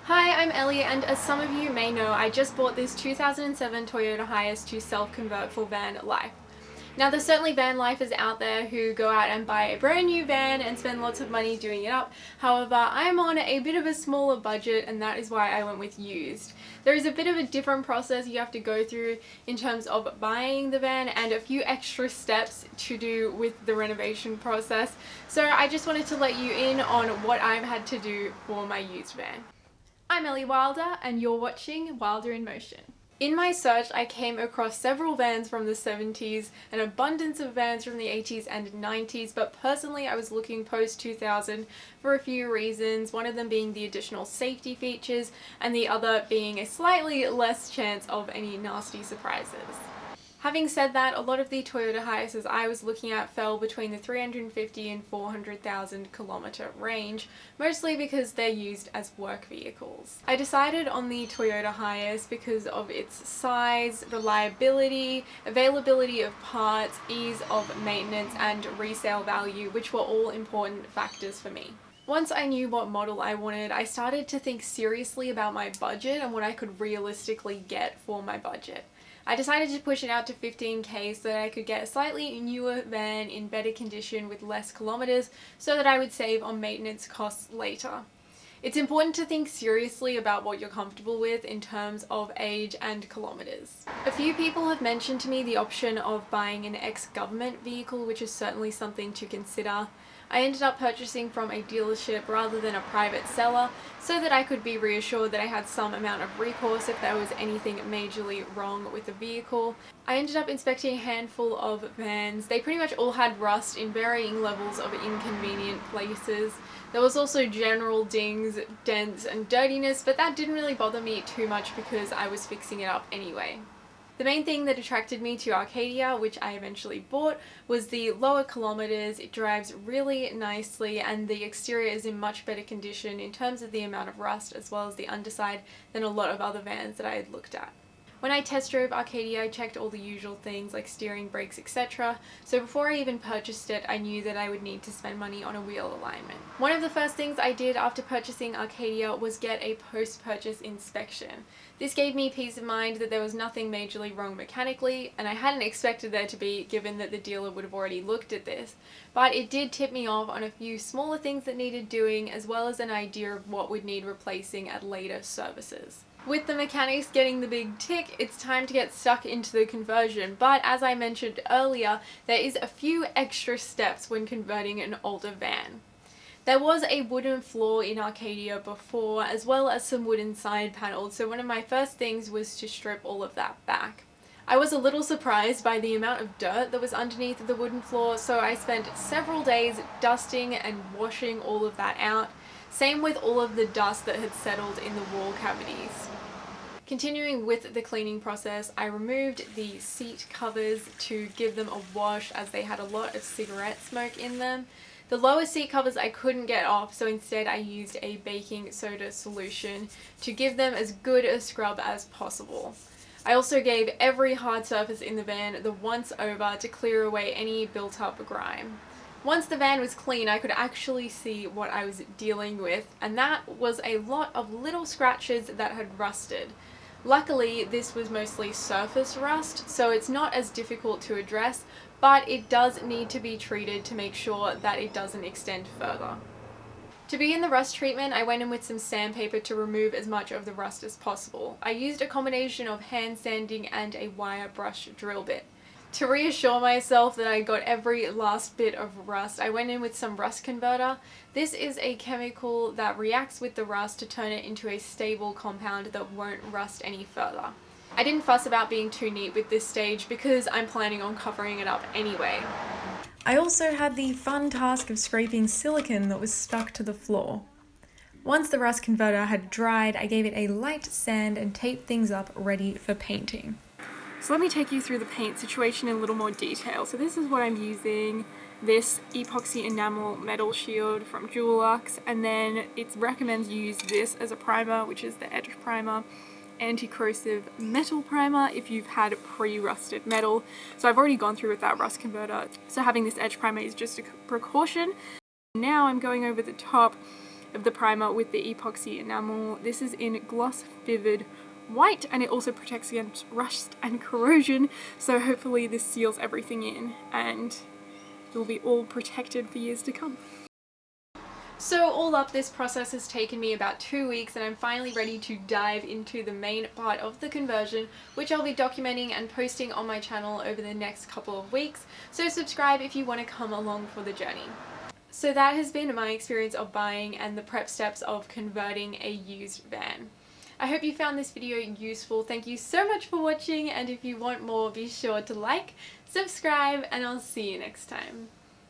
Hi, I'm Ellie, and as some of you may know, I just bought this 2007 Toyota Hiace to self-convert for van life. Now, there's certainly van lifers out there who go out and buy a brand new van and spend lots of money doing it up. However, I'm on a bit of a smaller budget, and that is why I went with used. There is a bit of a different process you have to go through in terms of buying the van and a few extra steps to do with the renovation process. So I just wanted to let you in on what I've had to do for my used van. I'm Ellie Wilder, and you're watching Wilder in Motion. In my search, I came across several vans from the 70s, an abundance of vans from the 80s and 90s, but personally I was looking post-2000 for a few reasons, one of them being the additional safety features, and the other being a slightly less chance of any nasty surprises. Having said that, a lot of the Toyota Hiaces I was looking at fell between the 350 and 400,000 kilometer range, mostly because they're used as work vehicles. I decided on the Toyota Hiace because of its size, reliability, availability of parts, ease of maintenance, and resale value, which were all important factors for me. Once I knew what model I wanted, I started to think seriously about my budget and what I could realistically get for my budget. I decided to push it out to 15k so that I could get a slightly newer van in better condition with less kilometers so that I would save on maintenance costs later. It's important to think seriously about what you're comfortable with in terms of age and kilometers. A few people have mentioned to me the option of buying an ex-government vehicle, which is certainly something to consider. I ended up purchasing from a dealership rather than a private seller so that I could be reassured that I had some amount of recourse if there was anything majorly wrong with the vehicle. I ended up inspecting a handful of vans. They pretty much all had rust in varying levels of inconvenient places. There was also general dings, dents, and dirtiness, but that didn't really bother me too much because I was fixing it up anyway. The main thing that attracted me to Arcadia, which I eventually bought, was the lower kilometers. It drives really nicely and the exterior is in much better condition in terms of the amount of rust as well as the underside than a lot of other vans that I had looked at. When I test drove Arcadia, I checked all the usual things like steering, brakes, etc. So before I even purchased it, I knew that I would need to spend money on a wheel alignment. One of the first things I did after purchasing Arcadia was get a post-purchase inspection. This gave me peace of mind that there was nothing majorly wrong mechanically, and I hadn't expected there to be given that the dealer would have already looked at this, but it did tip me off on a few smaller things that needed doing as well as an idea of what would need replacing at later services. With the mechanics getting the big tick, it's time to get stuck into the conversion, but as I mentioned earlier, there is a few extra steps when converting an older van. There was a wooden floor in Arcadia before, as well as some wooden side panels, so one of my first things was to strip all of that back. I was a little surprised by the amount of dirt that was underneath the wooden floor, so I spent several days dusting and washing all of that out. Same with all of the dust that had settled in the wall cavities. Continuing with the cleaning process, I removed the seat covers to give them a wash as they had a lot of cigarette smoke in them. The lower seat covers I couldn't get off, so instead I used a baking soda solution to give them as good a scrub as possible. I also gave every hard surface in the van the once over to clear away any built up grime. Once the van was clean, I could actually see what I was dealing with, and that was a lot of little scratches that had rusted. Luckily, this was mostly surface rust, so it's not as difficult to address, but it does need to be treated to make sure that it doesn't extend further. To begin the rust treatment, I went in with some sandpaper to remove as much of the rust as possible. I used a combination of hand sanding and a wire brush drill bit. To reassure myself that I got every last bit of rust, I went in with some rust converter. This is a chemical that reacts with the rust to turn it into a stable compound that won't rust any further. I didn't fuss about being too neat with this stage because I'm planning on covering it up anyway. I also had the fun task of scraping silicone that was stuck to the floor. Once the rust converter had dried, I gave it a light sand and taped things up ready for painting. So let me take you through the paint situation in a little more detail. So this is what I'm using, this epoxy enamel metal shield from Dulux, and then it recommends you use this as a primer, which is the edge primer, anti-corrosive metal primer if you've had pre-rusted metal. So I've already gone through with that rust converter, so having this edge primer is just a precaution. Now I'm going over the top of the primer with the epoxy enamel. This is in Gloss Vivid White, and it also protects against rust and corrosion, so hopefully this seals everything in and it will be all protected for years to come. So all up, this process has taken me about 2 weeks, and I'm finally ready to dive into the main part of the conversion, which I'll be documenting and posting on my channel over the next couple of weeks, so subscribe if you want to come along for the journey. So that has been my experience of buying and the prep steps of converting a used van. I hope you found this video useful. Thank you so much for watching, and if you want more, be sure to like, subscribe, and I'll see you next time.